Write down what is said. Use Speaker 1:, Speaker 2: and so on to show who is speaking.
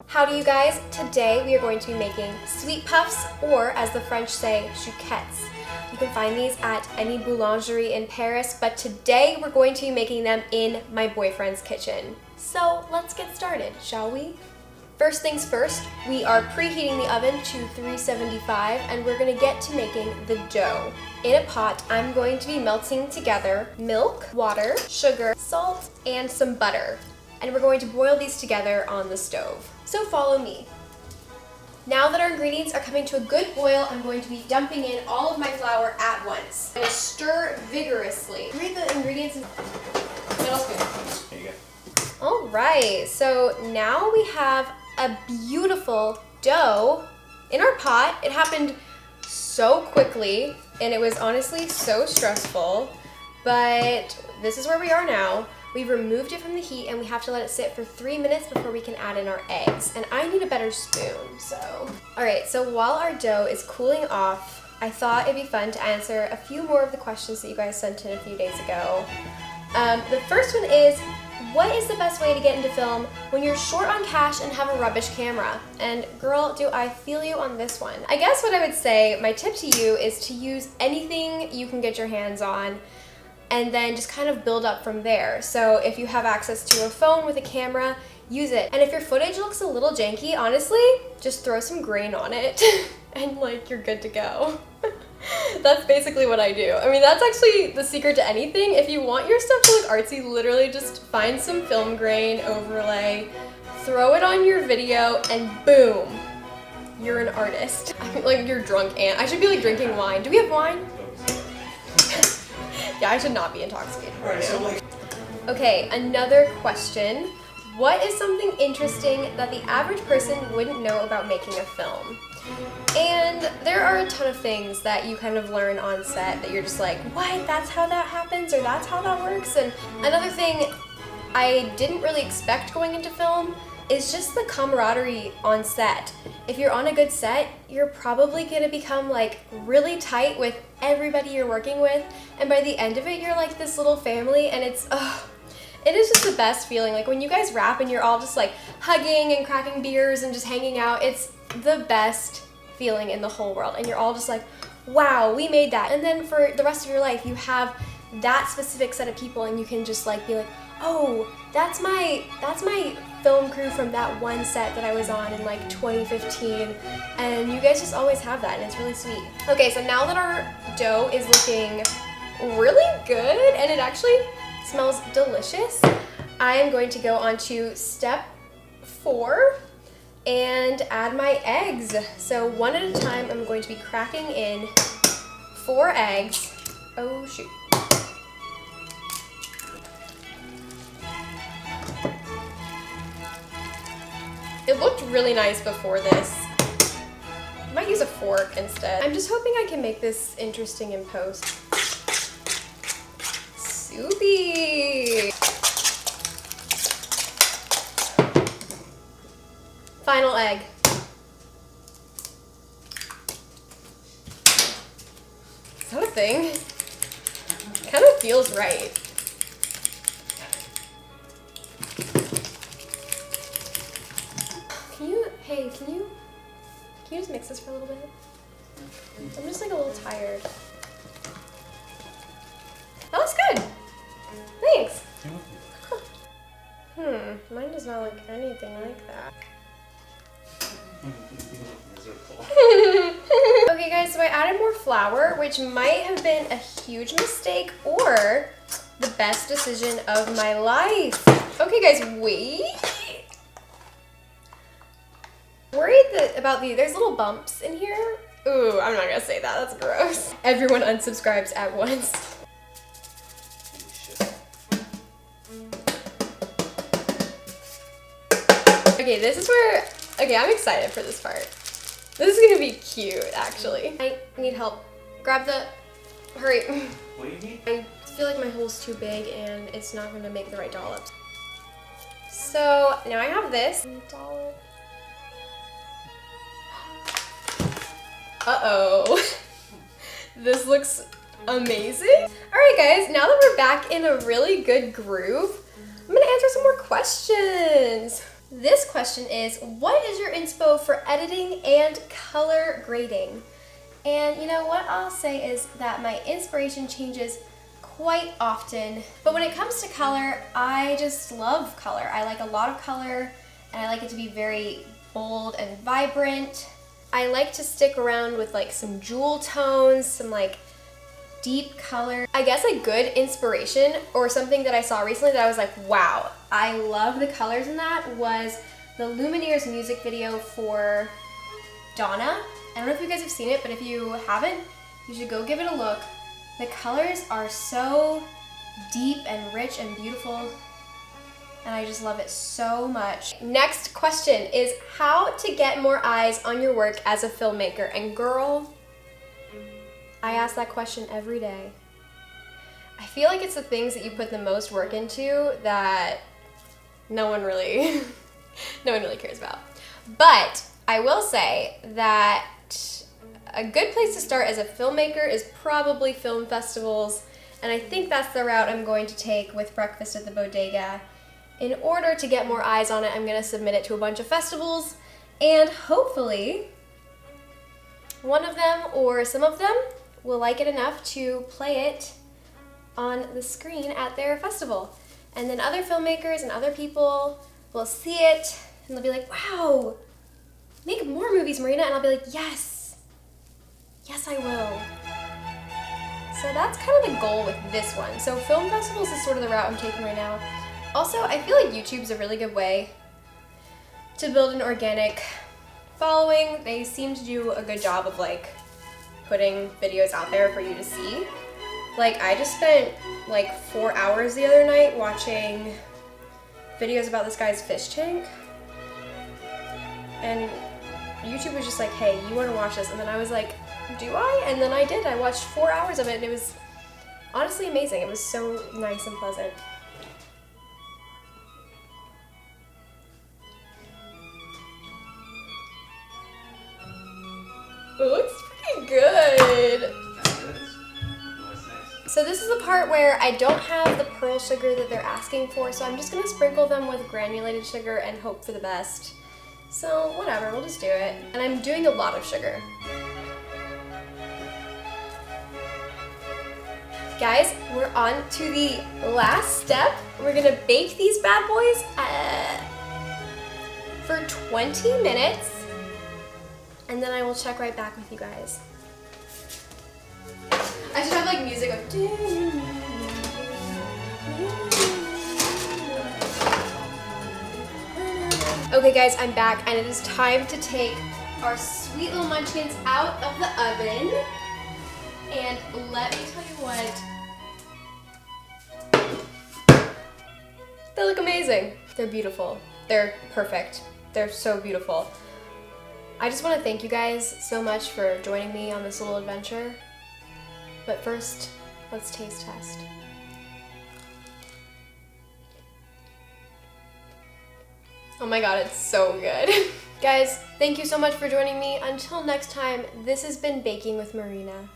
Speaker 1: Howdy you guys, today we are going to be making sweet puffs, or as the French say, chouquettes. You can find these at any boulangerie in Paris, but today we're going to be making them in my boyfriend's kitchen. So let's get started, shall we? First things first, we are preheating the oven to 375 and we're gonna get to making the dough. In a pot, I'm going to be melting together milk, water, sugar, salt, and some butter. And we're going to boil these together on the stove. So follow me. Now that our ingredients are coming to a good boil, I'm going to be dumping in all of my flour at once. I'm going to stir vigorously. Read the ingredients in middle spoon.
Speaker 2: There you go.
Speaker 1: All right, so now we have a beautiful dough in our pot. It happened so quickly, and it was honestly so stressful, but this is where we are now. We've removed it from the heat and we have to let it sit for 3 minutes before we can add in our eggs. And I need a better spoon, so. All right, so while our dough is cooling off, I thought it'd be fun to answer a few more of the questions that you guys sent in a few days ago. The first one is, what is the best way to get into film when you're short on cash and have a rubbish camera? And girl, do I feel you on this one. I guess what I would say, my tip to you is to use anything you can get your hands on and then just kind of build up from there. So if you have access to a phone with a camera, use it. And if your footage looks a little janky, honestly, just throw some grain on it and like you're good to go. That's basically what I do. I mean, that's actually the secret to anything. If you want your stuff to look artsy, literally just find some film grain overlay, throw it on your video, and boom, you're an artist. I feel like you're drunk, and I should be like drinking wine. Do we have wine? Yeah, I should not be intoxicated right now. Okay, another question. What is something interesting that the average person wouldn't know about making a film? And there are a ton of things that you kind of learn on set that you're just like, what? That's how that happens, or that's how that works? And another thing I didn't really expect going into film is just the camaraderie on set. If you're on a good set, you're probably gonna become like really tight with everybody you're working with, and by the end of it, you're like this little family, and it is just the best feeling. Like when you guys wrap and you're all just like hugging and cracking beers and just hanging out, it's the best feeling in the whole world, and you're all just like, wow, we made that. And then for the rest of your life, you have that specific set of people, and you can just like be like, oh, that's my film crew from that one set that I was on in like 2015, and you guys just always have that, and it's really sweet. Okay, so now that our dough is looking really good and it actually smells delicious, I am going to go on to step 4 and add my eggs. So one at a time, I'm going to be cracking in 4 eggs. Oh shoot. It looked really nice before this. I might use a fork instead. I'm just hoping I can make this interesting in post. Soupy! Final egg. Is that a thing? Kind of feels right. Can you just mix this for a little bit? I'm just like a little tired. That was good. Thanks. Mine does not look anything like that. Okay guys, so I added more flour, which might have been a huge mistake or the best decision of my life. Okay guys, wait. Worried about there's little bumps in here. Ooh, I'm not gonna say that, that's gross. Everyone unsubscribes at once. Okay, this is where, okay, I'm excited for this part. This is gonna be cute, actually. I need help. Grab the, hurry.
Speaker 2: What do you need?
Speaker 1: I feel like my hole's too big and it's not gonna make the right dollops. So now I have this. Dollop. Uh-oh. This looks amazing. All right, guys, now that we're back in a really good groove, I'm gonna answer some more questions. This question is, what is your inspo for editing and color grading? And you know what I'll say is that my inspiration changes quite often, but when it comes to color, I just love color. I like a lot of color, and I like it to be very bold and vibrant. I like to stick around with like some jewel tones, some like deep color. I guess a good inspiration or something that I saw recently that I was like, wow, I love the colors in that was the Lumineers music video for Donna. I don't know if you guys have seen it, but if you haven't, you should go give it a look. The colors are so deep and rich and beautiful, and I just love it so much. Next question is how to get more eyes on your work as a filmmaker. And girl, I ask that question every day. I feel like it's the things that you put the most work into that no one really cares about. But I will say that a good place to start as a filmmaker is probably film festivals, and I think that's the route I'm going to take with Breakfast at the Bodega. In order to get more eyes on it, I'm going to submit it to a bunch of festivals, and hopefully one of them or some of them will like it enough to play it on the screen at their festival. And then other filmmakers and other people will see it and they'll be like, wow, make more movies, Marina. And I'll be like, yes, yes I will. So that's kind of the goal with this one. So film festivals is sort of the route I'm taking right now. Also, I feel like YouTube's a really good way to build an organic following. They seem to do a good job of like putting videos out there for you to see. Like I just spent like 4 hours the other night watching videos about this guy's fish tank, and YouTube was just like, hey, you want to watch this? And then I was like, do I? And then I did. I watched 4 hours of it, and it was honestly amazing. It was so nice and pleasant. It looks pretty good. So this is the part where I don't have the pearl sugar that they're asking for, so I'm just gonna sprinkle them with granulated sugar and hope for the best. So whatever, we'll just do it. And I'm doing a lot of sugar. Guys, we're on to the last step. We're gonna bake these bad boys for 20 minutes, and then I will check right back with you guys. I should have like music of Okay guys, I'm back, and it is time to take our sweet little munchkins out of the oven. And let me tell you what, they look amazing. They're beautiful. They're perfect. They're so beautiful. I just want to thank you guys so much for joining me on this little adventure. But first, let's taste test. Oh my god, it's so good. Guys, thank you so much for joining me. Until next time, this has been Baking with Marina.